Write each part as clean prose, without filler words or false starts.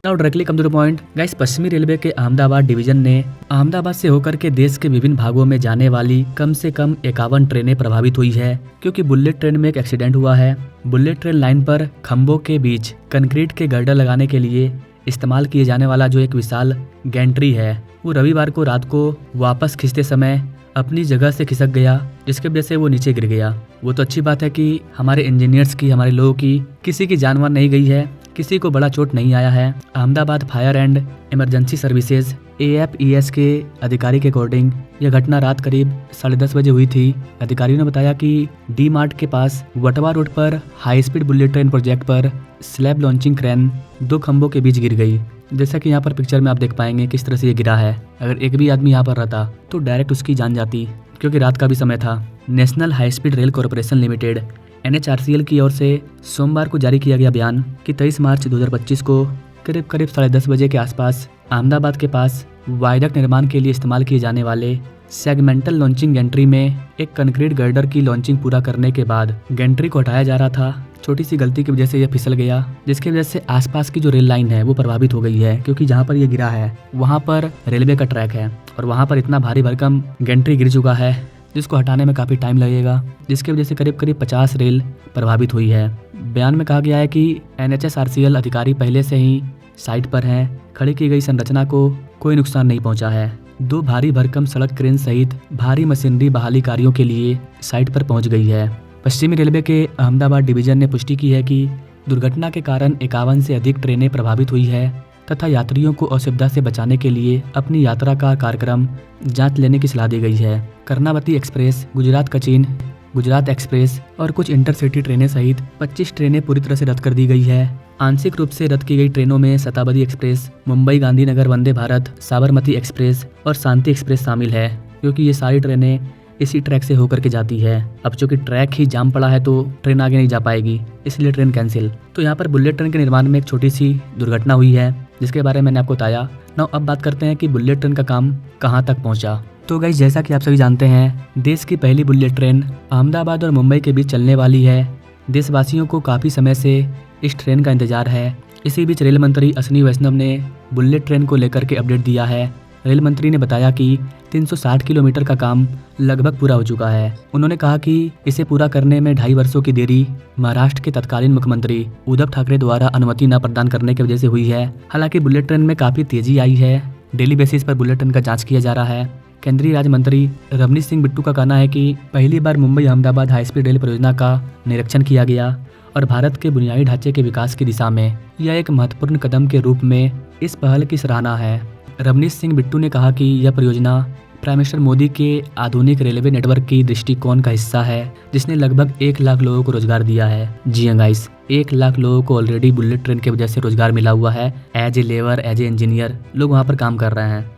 Now directly come to the point guys, पश्चिमी railway के Ahmedabad division ने अहमदाबाद से होकर के देश के विभिन्न भागों में जाने वाली कम से कम 51 ट्रेनें प्रभावित हुई है, क्योंकि बुलेट ट्रेन में एक एक्सीडेंट हुआ है। बुलेट ट्रेन लाइन पर खंभों के बीच कंक्रीट के गर्डर लगाने के लिए इस्तेमाल किए जाने वाला जो एक विशाल गैंट्री है, वो रविवार को रात को वापस खींचते समय अपनी जगह से खिसक गया, जिसकी वजह से वो नीचे गिर गया। वो तो अच्छी बात है कि हमारे इंजीनियर्स की, हमारे लोगों की किसी की जान वान नहीं गई है, किसी को बड़ा चोट नहीं आया है। Ahmedabad fire and emergency services AFES के अधिकारी के अकॉर्डिंग यह घटना रात करीब 10:30 बजे हुई थी। अधिकारियों ने बताया कि डी मार्ट के पास वटवा रोड पर high speed bullet train project पर स्लैब लॉन्चिंग क्रेन 2 खंभों के बीच गिर गई। जैसा कि यहाँ पर पिक्चर में आप देख पाएंगे किस तरह से ये गिरा है। अगर एक भी आदमी यहाँ पर रहता तो डायरेक्ट उसकी जान जाती, क्योंकि रात का भी समय था। National high speed rail corporation limited NHRCL की ओर से सोमवार को जारी किया गया बयान कि 23 मार्च 2025 को करीब 10:30 बजे के आसपास अहमदाबाद के पास वायदक निर्माण के लिए इस्तेमाल किए जाने वाले सेगमेंटल लॉन्चिंग गैंट्री में एक कंक्रीट गर्डर की लॉन्चिंग पूरा करने के बाद गैंट्री को हटाया जा रहा था। छोटी सी गलती की वजह से यह फिसल गया, जिसकी वजह से आसपास की जो रेल लाइन है वो प्रभावित हो गई है, क्योंकि जहाँ पर यह गिरा है वहाँ पर रेलवे का ट्रैक है और वहाँ पर इतना भारी भरकम गैंट्री गिर चुका है जिसको हटाने में काफ़ी टाइम लगेगा, जिसकी वजह से करीब 50 रेल प्रभावित हुई है। बयान में कहा गया है कि NHRCL अधिकारी पहले से ही साइट पर हैं। खड़ी की गई संरचना को कोई नुकसान नहीं पहुंचा है। 2 भारी भरकम सड़क क्रेन सहित भारी मशीनरी बहाली कार्यों के लिए साइट पर पहुंच गई है। पश्चिमी रेलवे के अहमदाबाद डिवीजन ने पुष्टि की है कि दुर्घटना के कारण 51 से अधिक ट्रेनें प्रभावित हुई है तथा यात्रियों को असुविधा से बचाने के लिए अपनी यात्रा का कार्यक्रम जांच लेने की सलाह दी गई है। कर्नावती एक्सप्रेस, गुजरात कचिन, गुजरात एक्सप्रेस और कुछ इंटरसिटी ट्रेनें सहित 25 ट्रेनें पूरी तरह से रद्द कर दी गई है। आंशिक रूप से रद्द की गई ट्रेनों में शताब्दी एक्सप्रेस, मुंबई गांधीनगर वंदे भारत, साबरमती एक्सप्रेस और शांति एक्सप्रेस शामिल है, क्योंकि ये सारी ट्रेनें इसी ट्रैक से होकर के जाती है। अब चूंकि ट्रैक ही जाम पड़ा है तो ट्रेन आगे नहीं जा पाएगी, इसलिए ट्रेन कैंसिल। तो यहाँ पर बुलेट ट्रेन के निर्माण में एक छोटी सी दुर्घटना हुई है, जिसके बारे में मैंने आपको बताया। नाउ अब बात करते हैं कि बुलेट ट्रेन का काम कहाँ तक पहुँचा। तो गाइस, जैसा कि आप सभी जानते हैं, देश की पहली बुलेट ट्रेन अहमदाबाद और मुंबई के बीच चलने वाली है। देशवासियों को काफ़ी समय से इस ट्रेन का इंतजार है। इसी बीच रेल मंत्री अश्विनी वैष्णव ने बुलेट ट्रेन को लेकर के अपडेट दिया है। रेल मंत्री ने बताया कि 360 किलोमीटर का काम लगभग पूरा हो चुका है। उन्होंने कहा कि इसे पूरा करने में 2.5 वर्षों की देरी महाराष्ट्र के तत्कालीन मुख्यमंत्री उद्धव ठाकरे द्वारा अनुमति न प्रदान करने की वजह से हुई है। हालांकि बुलेट ट्रेन में काफ़ी तेजी आई है। डेली बेसिस पर बुलेट ट्रेन का जाँच किया जा रहा है। केंद्रीय राज्य मंत्री रवनीश सिंह बिट्टू का कहना है कि पहली बार Mumbai Ahmedabad high speed rail परियोजना का निरीक्षण किया गया और भारत के बुनियादी ढांचे के विकास की दिशा में यह एक महत्वपूर्ण कदम के रूप में इस पहल की सराहना है। रवनीश सिंह बिट्टू ने कहा कि यह परियोजना प्राइम मिनिस्टर मोदी के आधुनिक रेलवे नेटवर्क की दृष्टिकोण का हिस्सा है, जिसने लगभग 1 लाख लोगों को रोजगार दिया है। जी हाँ गाइस, 1 लाख लोगों को ऑलरेडी बुलेट ट्रेन की वजह से रोजगार मिला हुआ है। As a labour, as a engineer लोग वहाँ पर काम कर रहे हैं।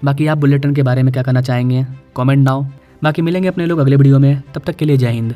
बाकी आप बुलेट ट्रेन के बारे में क्या कहना चाहेंगे, कमेंट नाउ। बाकी मिलेंगे अपने लोग अगले वीडियो में, तब तक के लिए जय हिंद।